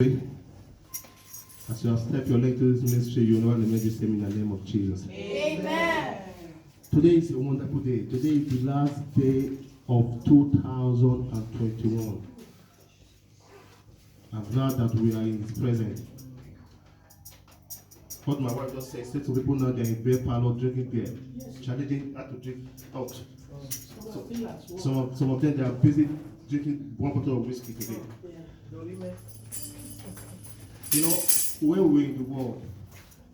As you have stepped your leg to this ministry, you know and make the same in the name of Jesus. Amen. Today is a wonderful day. Today is the last day of 2021. I'm glad that we are in His presence. What my wife just said, say to people now they're in beer parlor drinking beer, challenging how to drink out. Some of them they are busy drinking one bottle of whiskey today. You know, when we're in the world,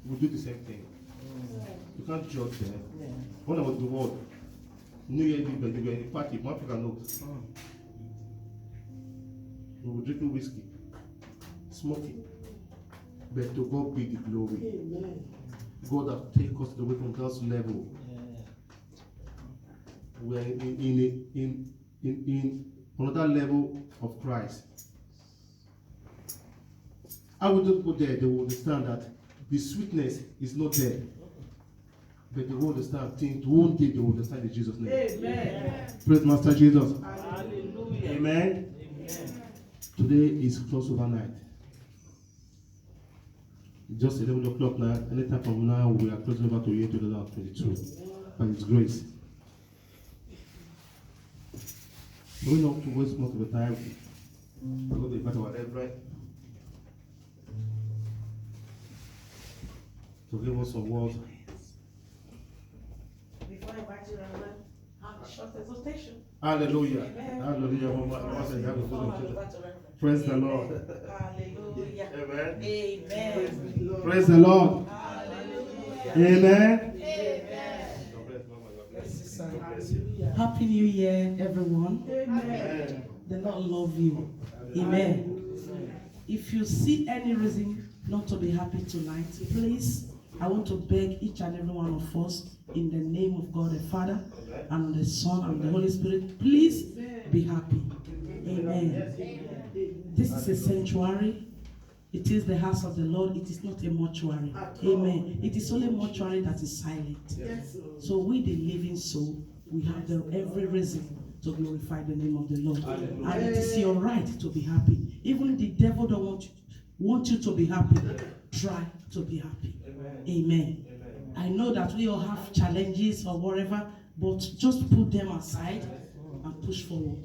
we do the same thing. You can't judge them. When I was in the world, New Year Eve, you were in a party, one African note. We were drinking whiskey, smoking. But to God be the glory. Amen. God has taken us away from God's level. We are in another level of Christ. I will just go there, they will understand that the sweetness is not there. But they will understand things. One day they will understand in Jesus' name. Amen. Praise Master Jesus. Hallelujah. Amen. Amen. Today is crossover night. Just 11 o'clock now. Anytime from now, we are closing over to year 2022. By His grace. We not to waste most of the time. We're going to invite our reverend to give us some words. Before I invite you, Reverend, have a short exhortation. Hallelujah. Amen. Hallelujah. Praise the Lord. Hallelujah. Amen. Amen. Praise the Lord. Hallelujah. Amen. Amen. Happy New Year, everyone. Amen. The Lord love you. Amen. If you see any reason not to be happy tonight, please, I want to beg each and every one of us in the name of God the Father and the Son and the Holy Spirit, please be happy. Amen. This is a sanctuary. It is the house of the Lord. It is not a mortuary. Amen. It is only a mortuary that is silent. So we, the living soul, we have every reason to glorify the name of the Lord. And it is your right to be happy. Even the devil don't want you to be happy. Try to be happy. Amen. I know that we all have challenges or whatever, but just put them aside and push forward.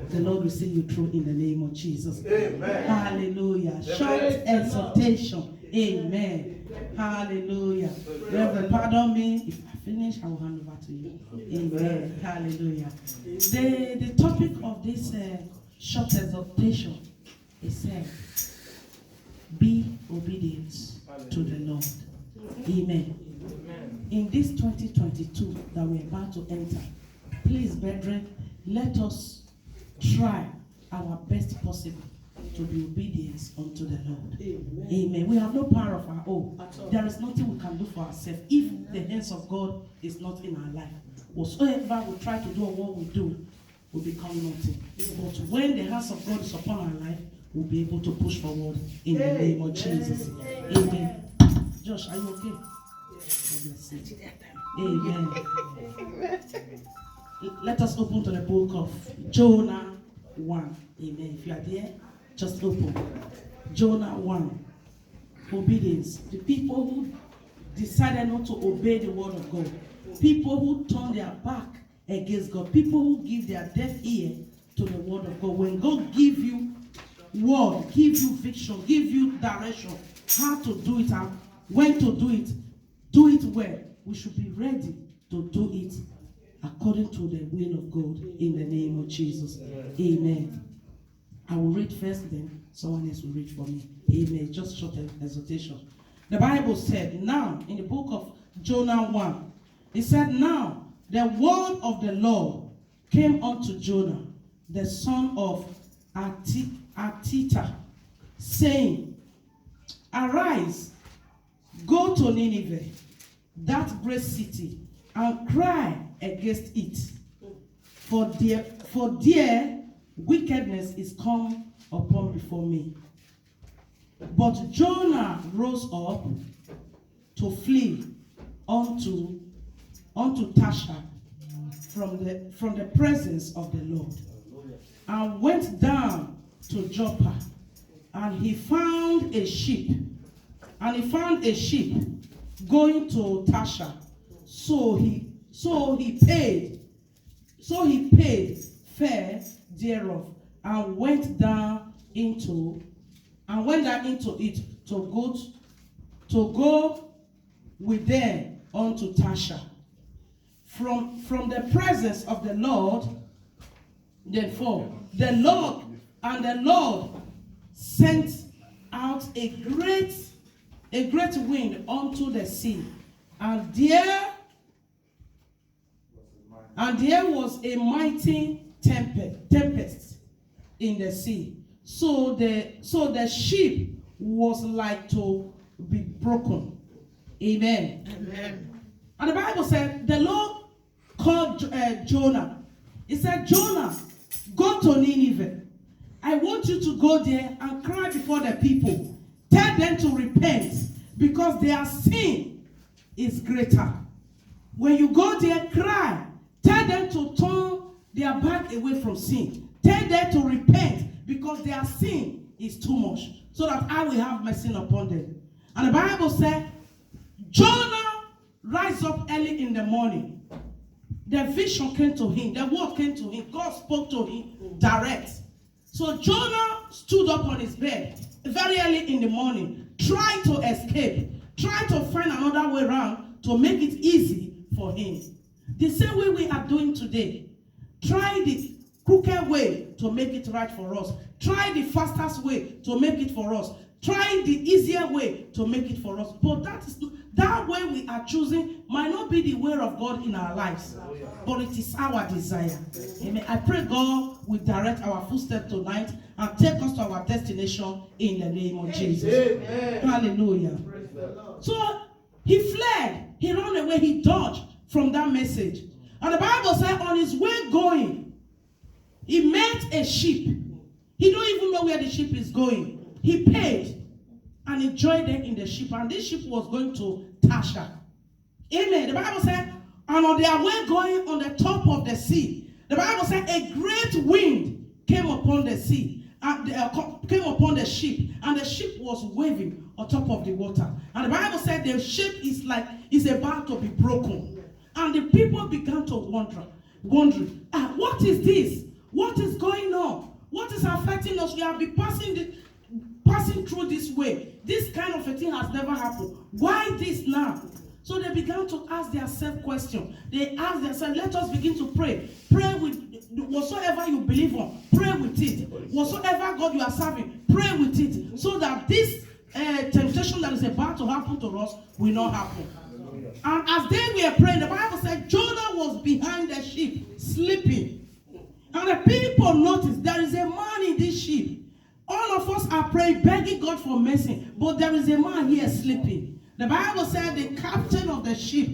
The Lord will see you through in the name of Jesus. Amen. Hallelujah. Short exhortation. Amen. Hallelujah. Reverend, pardon me. If I finish, I will hand over to you. Amen. Hallelujah. The topic of this short exhortation is be obedient to the Lord. Amen. In this 2022 that we're about to enter, please, brethren, let us try our best possible to be obedient unto the Lord. Amen. Amen. We have no power of our own. There is nothing we can do for ourselves if the hands of God is not in our life. Whatsoever we try to do or what we do will become nothing. But when the hands of God is upon our life, we'll be able to push forward in the name of Jesus. Amen. Josh, are you okay? Amen. Let us open to the book of Jonah 1. Amen. If you are there, just open. Jonah 1. Obedience. The people who decided not to obey the word of God. People who turn their back against God. People who give their deaf ear to the word of God. When God gives you word, give you vision, give you direction, how to do it and when to do it well. We should be ready to do it according to the will of God in the name of Jesus. Amen. I will read first, then someone else will read for me. Amen. Just short exhortation. The Bible said, now, in the book of Jonah 1, it said, now, the word of the Lord came unto Jonah, the son of Amittai, saying, arise, go to Nineveh, that great city, and cry against it, for their wickedness is come upon before me. But Jonah rose up to flee unto Tarshish from the presence of the Lord, and went down to Joppa, and he found a ship. And he found a ship going to Tarshish. So he paid fare thereof, and went down into it to go with them unto Tarshish. From the presence of the Lord, therefore, the Lord sent out a great wind unto the sea, and there was a mighty tempest in the sea, so the ship was like to be broken. Amen. Amen. And the Bible said the Lord called Jonah. He said, Jonah, go to Nineveh. I want you to go there and cry before the people. Tell them to repent, because their sin is greater. When you go there, cry. Tell them to turn their back away from sin. Tell them to repent, because their sin is too much, so that I will have mercy upon them. And the Bible said, Jonah rise up early in the morning. The vision came to him. The word came to him. God spoke to him direct. So Jonah stood up on his bed very early in the morning, tried to escape, tried to find another way around to make it easy for him. The same way we are doing today. Try the crooked way to make it right for us. Try the fastest way to make it for us. Try the easier way to make it for us. But that way we are choosing might not be the way of God in our lives, but it is our desire. Amen. I pray God will direct our footsteps tonight and take us to our destination in the name of Jesus. Amen. Hallelujah. So he fled, he ran away, he dodged from that message. And the Bible said on his way going, he met a ship. He don't even know where the ship is going. He paid and he joined them in the ship, and this ship was going to Tarshish. Amen. The Bible said, and on their way going on the top of the sea, the Bible said a great wind came upon the sea, and came upon the ship, and the ship was waving on top of the water. And the Bible said the ship is about to be broken. And the people began to wondering, what is this? What is going on? What is affecting us? We have been passing through this way. This kind of a thing has never happened. Why this now? So they began to ask themselves questions. They asked themselves, let us begin to pray. Pray with whatsoever you believe on. Pray with it. Whatsoever God you are serving, pray with it. So that this temptation that is about to happen to us will not happen. And as they were praying, the Bible said Jonah was behind the ship, sleeping. And the people noticed there is a man in this ship. All of us are praying, begging God for mercy, but there is a man here sleeping. The Bible said the captain of the ship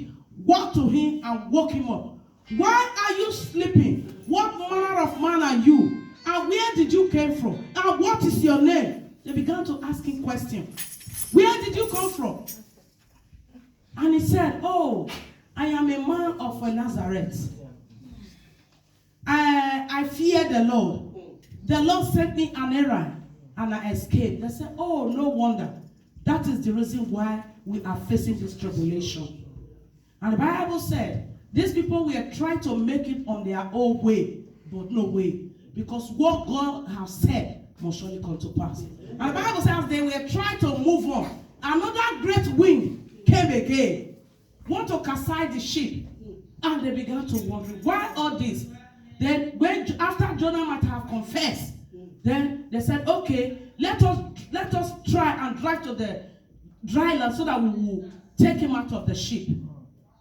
walked to him and woke him up. Why are you sleeping? What manner of man are you? And where did you come from? And what is your name? They began to ask him questions. Where did you come from? And he said, oh, I am a man of Nazareth. I fear the Lord. The Lord sent me an errand and I escaped. They said, oh, no wonder. That is the reason why we are facing this tribulation. And the Bible said, these people were trying to make it on their own way, but no way. Because what God has said must surely come to pass. And the Bible says they were trying to move on. Another great wind came again, want to capsize the ship. And they began to wonder, why all this? Then after Jonah might have confessed, then they said, okay, let us try and drive to the dry land so that we will take him out of the ship.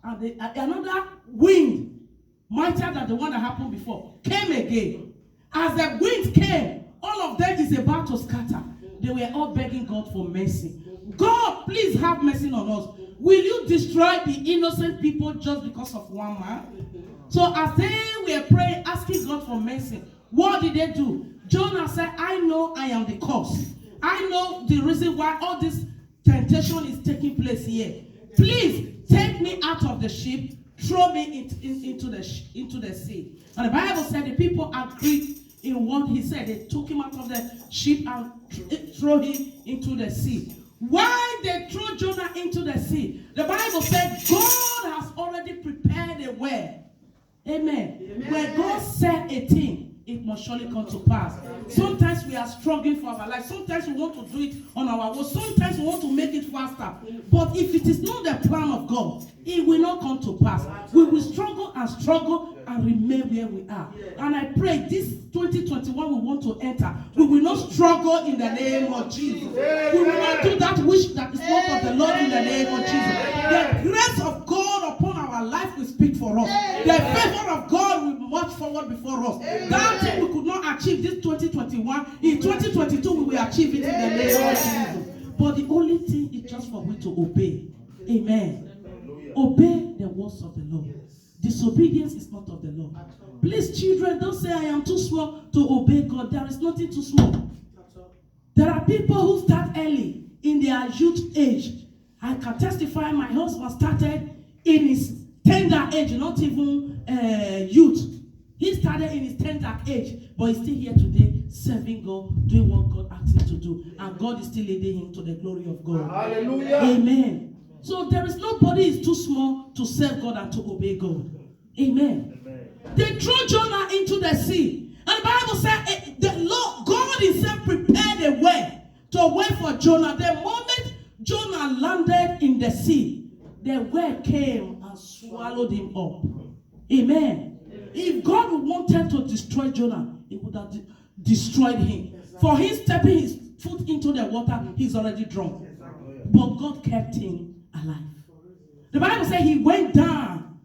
And another wind, mightier than the one that happened before, came again. As the wind came, all of them is about to scatter. They were all begging God for mercy. God, please have mercy on us. Will you destroy the innocent people just because of one man? So as they were praying, asking God for mercy, what did they do? Jonah said, I know I am the cause. I know the reason why all this temptation is taking place here. Please take me out of the ship, throw me into the sea. And the Bible said the people agreed in what he said. They took him out of the ship and threw him into the sea. Why they threw Jonah into the sea? The Bible said God has already prepared a way. Amen. Amen. When God said a thing, it must surely come to pass. Sometimes we are struggling for our life. Sometimes we want to do it on our own. Sometimes we want to make it faster. But if it is not the plan of God, it will not come to pass. We will struggle and remain where we are. And I pray this 2021 we want to enter, we will not struggle in the name of Jesus. We will not do that which that is not of the Lord in the name of Jesus. The grace of God upon our life will speak for us. The favor of God will march forward before us. That thing we could not achieve this 2021, in 2022 we will achieve it in the name of Jesus. But the only thing is just for we to obey. Amen. Obey the words of the Lord. Disobedience is not of the Lord. Please, children, don't say I am too small to obey God. There is nothing too small. There are people who start early in their youth age. I can testify my husband started in his tender age, not even youth. He started in his tender age, but he's still here today, serving God, doing what God asked him to do. And God is still leading him to the glory of God. Hallelujah. Amen. So there is nobody is too small to serve God and to obey God. Amen. Amen. They threw Jonah into the sea. And the Bible said the Lord, God himself prepared a way for Jonah. The moment Jonah landed in the sea, the whale came and swallowed him up. Amen. If God wanted to destroy Jonah, he would have destroyed him. For him stepping his foot into the water, he's already drunk. But God kept him alive. The Bible says he went down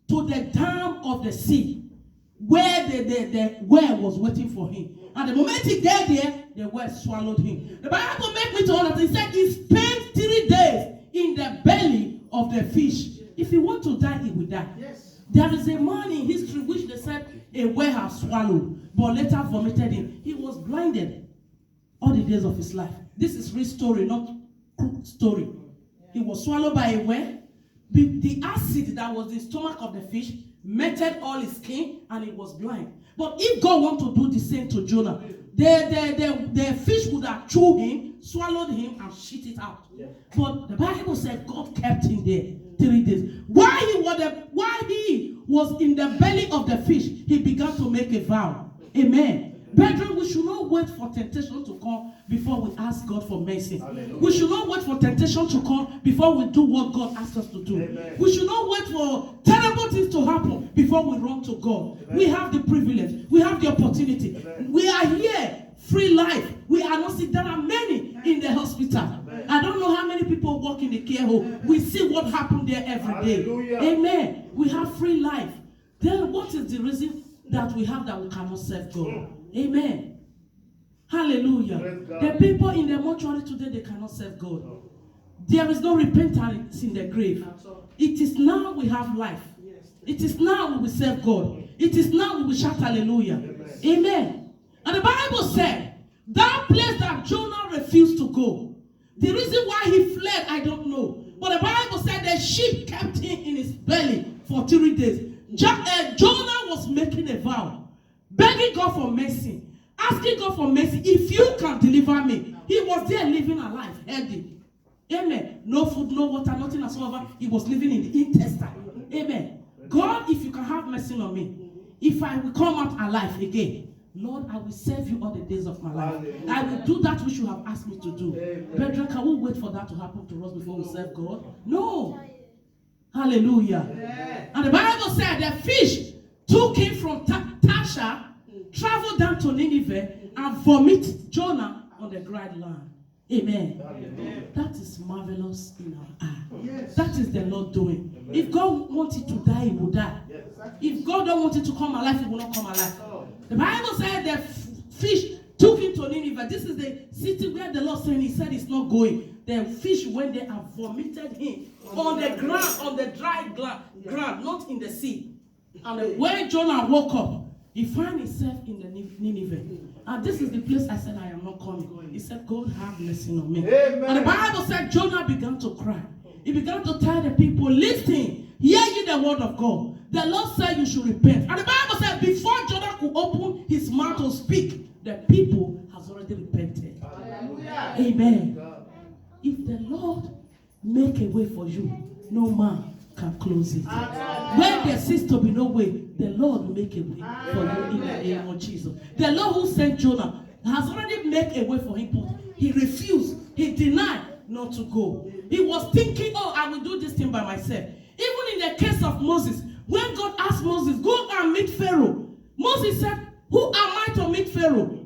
to the dam of the sea where the whale was waiting for him. And the moment he got there, the whale swallowed him. The Bible made me to understand. He said he spent 3 days in the belly of the fish. If he want to die, he will die. Yes. There is a man in history which they said a whale has swallowed, but later vomited him. He was blinded all the days of his life. This is real story, not crooked story. He was swallowed by a whale. The acid that was in the stomach of the fish melted all his skin and he was blind. But if God want to do the same to Jonah, the fish would have chewed him, swallowed him, and shit it out. Yeah. But the Bible said God kept him there 3 days. While he was in the belly of the fish, he began to make a vow. Amen. Brethren, we should not wait for temptation to come before we ask God for mercy. Hallelujah. We should not wait for temptation to come before we do what God asks us to do. Amen. We should not wait for terrible things to happen before we run to God. Amen. We have the privilege. We have the opportunity. Amen. We are here, free life. We are not sick. There are many in the hospital. Amen. I don't know how many people work in the care home. Amen. We see what happened there every day. Hallelujah. Amen. We have free life. Then what is the reason that we have that we cannot serve God? Amen. Hallelujah. The people in the mortuary today, they cannot serve God. There is no repentance in the grave. It is now we have life. It is now we will serve God. It is now we will shout hallelujah. Amen. And the Bible said, that place that Jonah refused to go. The reason why he fled, I don't know. But the Bible said the sheep kept him in his belly for 3 days. Jonah was making a vow, begging God for mercy, asking God for mercy. If you can deliver me. He was there living alive, healthy. Amen. No food, no water, nothing whatsoever. He was living in the intestine. Amen. God, if you can have mercy on me, if I will come out alive again, Lord, I will serve you all the days of my life. Hallelujah. I will do that which you have asked me to do. Brethren, can we wait for that to happen to us before we serve God? No. Hallelujah. Yeah. And the Bible said the fish took him from Tarshish, traveled down to Nineveh, and vomited Jonah on the dry land. Amen. Amen. That is marvelous in our eye. Yes. That is the Lord doing. Amen. If God wanted to die, he would die. Yes. If God don't want it to come alive, he will not come alive. Oh. The Bible said the fish took him to Nineveh. This is the city where the Lord said, he said it's not going. The fish went there and vomited him on the ground, on the dry ground, not in the sea. And when Jonah woke up, he found himself in the Nineveh. And this is the place I said, I am not coming. He said, God have mercy on me. Amen. And the Bible said Jonah began to cry. He began to tell the people, listen, Hear ye the word of God. The Lord said you should repent. And the Bible said before Jonah could open his mouth to speak, the people has already repented. Hallelujah. Amen. If the Lord make a way for you, no man can close it. When there seems to be no way, the Lord will make a way for you in the name of Jesus. The Lord who sent Jonah has already made a way for him, but he refused. He denied not to go. He was thinking, oh, I will do this thing by myself. Even in the case of Moses, when God asked Moses, go and meet Pharaoh, Moses said, who am I to meet Pharaoh?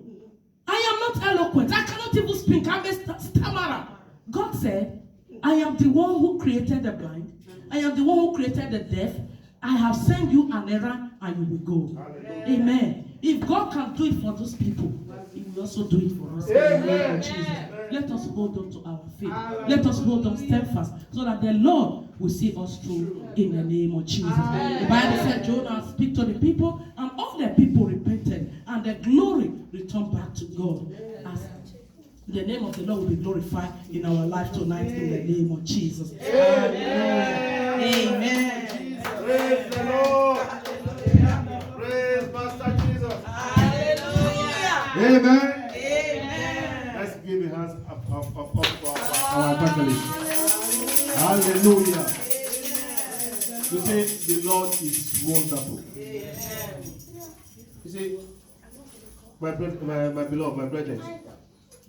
I am not eloquent. I cannot even speak. I'm a stammerer. God said, I am the one who created the blind. I am the one who created the deaf. I have sent you an errand and you will go. Amen. If God can do it for those people, He will also do it for us. In the name of Jesus. Let us hold on to our faith. Let us hold on steadfast so that the Lord will see us through in the name of Jesus. The Bible said Jonah speak to the people, and all the people repented, and the glory returned back to God. As the name of the Lord will be glorified in our life tonight in the name of Jesus. Hallelujah. Amen. Praise the Lord. Praise Master Jesus. Hallelujah. Amen. Amen. Let's give a hand up for our evangelist. Hallelujah. You say the Lord is wonderful. You see, my beloved, my brethren,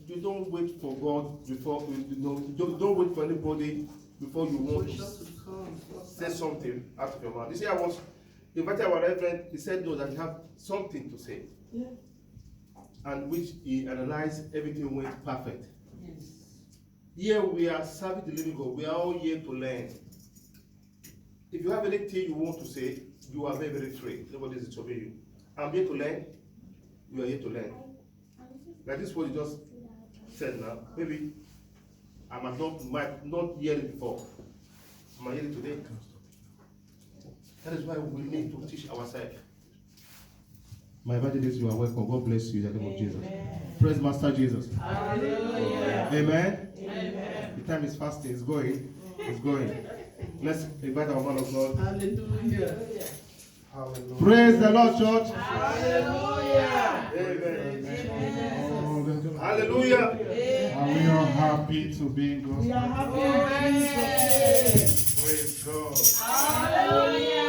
you don't wait for God before don't wait for anybody before you want to say something out of your mouth. You see, I was invited our reverend. He said no, that he have something to say, and which he analyzed. Everything went perfect. Here we are serving the living God. We are all here to learn. If you have anything you want to say, you are very, very free. Nobody is disturbing you. I'm here to learn. You are here to learn. Like this, what you just said now. Maybe I might not hear it before. I might hear it today. That is why we need to teach ourselves. My evangelist, you are welcome. God bless you in the name of Jesus. Praise Master Jesus. Hallelujah. Amen. Amen. The time is fasting. It's going. It's going. Let's invite our man of God. Hallelujah. Hallelujah. Praise the Lord, church. Hallelujah. Amen. Amen. Hallelujah. Are we all happy to be in God's We are presence? happy. Praise God. Hallelujah.